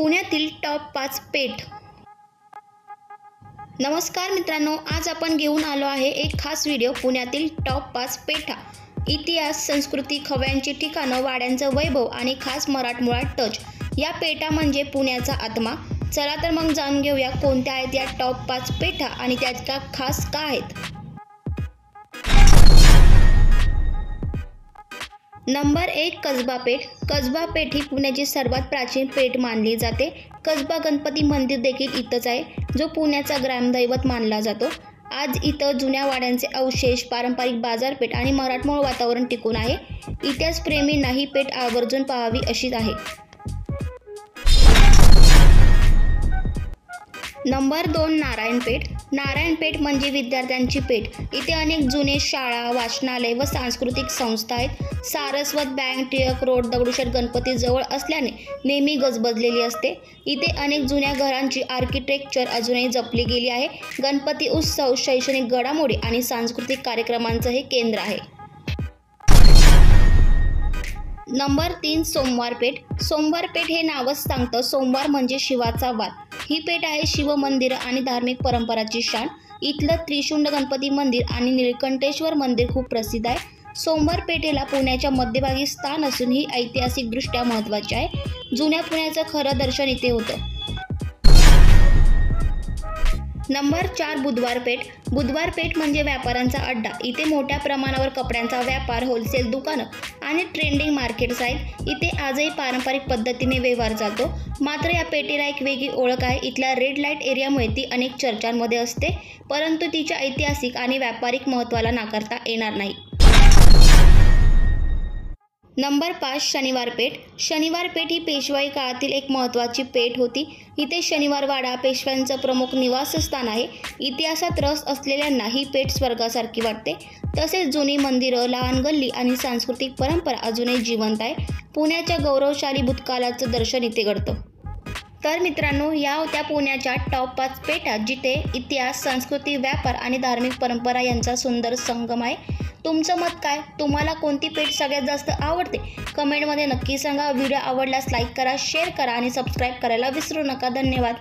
पुण्यातील टॉप 5 पेठ। नमस्कार मित्रांनो, आज आपण घेऊन आलो आहे एक खास व्हिडिओ पुण्यातील टॉप 5 पेठा। इतिहास, संस्कृती, खव्यांची ठिकाणं, वाड्यांचं वैभव आणि खास मराठमोळा टच। या पेठा म्हणजे पुण्याचा आत्मा। चला तर मग जाणून घेऊया कोणत्या आहेत या टॉप 5 पेठा आणि त्याच्या खास का आहेत। नंबर 1, कसबा पेठ। कसबा पेठ ही पुण्याची सर्वात प्राचीन पेठ मानली जाते। कसबा गणपती मंदिर देखील इथंच आहे, जो पुण्याचा ग्रामदैवत मानला जातो। आज इथं जुन्या वाड्यांचे अवशेष, पारंपरिक बाजारपेठ आणि मराठमोळ वातावरण टिकून आहे। इतिहासप्रेमींना ही पेठ आवर्जून पाहावी अशीच आहे। नंबर 2, नारायण पेठ। नारायण पेठ म्हणजे विद्यार्थ्यांची पेठ। इथे अनेक जुने शाळा, वाचनालय व सांस्कृतिक संस्था आहेत। सारस्वत बँक, टिळक रोड, दगडूशेठ गणपती जवळ असल्याने नेहमी गजबजलेली असते। इथे अनेक जुन्या घरांची आर्किटेक्चर अजूनही जपली गेली आहे। गणपती उत्सव, शैक्षणिक घडामोडी आणि सांस्कृतिक कार्यक्रमांचं हे केंद्र आहे। नंबर 3, सोमवार पेठ। सोमवार पेठ हे नावच सांगतं, सोमवार म्हणजे शिवाचा वार। ही पेठ आहे शिव मंदिर आणि धार्मिक परंपराची शान। इथलं त्रिशुंड गणपती मंदिर आणि निळकंठेश्वर मंदिर खूप प्रसिद्ध आहे। सोमवार पेठेला पुण्याच्या मध्यभागी स्थान असून ही ऐतिहासिकदृष्ट्या महत्त्वाची आहे। जुन्या पुण्याचं खरं दर्शन इथे होतं। नंबर 4, बुधवार पेठ। बुधवार पेठ म्हणजे व्यापाऱ्यांचा अड्डा। इथे मोठ्या प्रमाणावर कपड्यांचा व्यापार, होलसेल दुकानं आणि ट्रेंडिंग मार्केट्स आहेत। इथे आजही पारंपरिक पद्धतीने व्यवहार चालतो। मात्र या पेठेला एक वेगळी ओळख आहे। इथल्या रेड लाईट एरियामुळे ती अनेक चर्चांमध्ये असते, परंतु तिच्या ऐतिहासिक आणि व्यापारिक महत्त्वाला नाकारता येणार नाही। नंबर 5, शनिवार पेठ। शनिवार पेठ ही पेशवाई काळातील एक महत्त्वाची पेठ होती। इथे शनिवार वाडा पेशव्यांचं प्रमुख निवासस्थान आहे। इतिहासात रस असलेल्यांना ही पेठ स्वर्गासारखी वाटते। तसेच जुनी मंदिरं, लहान गल्ली आणि सांस्कृतिक परंपरा अजूनही जिवंत आहे। पुण्याच्या गौरवशाली भूतकाळाचं दर्शन इथे घडतं। तर मित्रांनो, या होत्या पुण्याच्या टॉप 5 पेठा, जिथे इतिहास, संस्कृती, व्यापार आणि धार्मिक परंपरा यांचा सुंदर संगम आहे। तुमचं मत काय? तुम्हाला कोणती पेठ सगळ्यात जास्त आवडते? कमेंटमध्ये नक्की सांगा। व्हिडिओ आवडल्यास लाईक करा, शेअर करा आणि सबस्क्राईब करायला विसरू नका। धन्यवाद।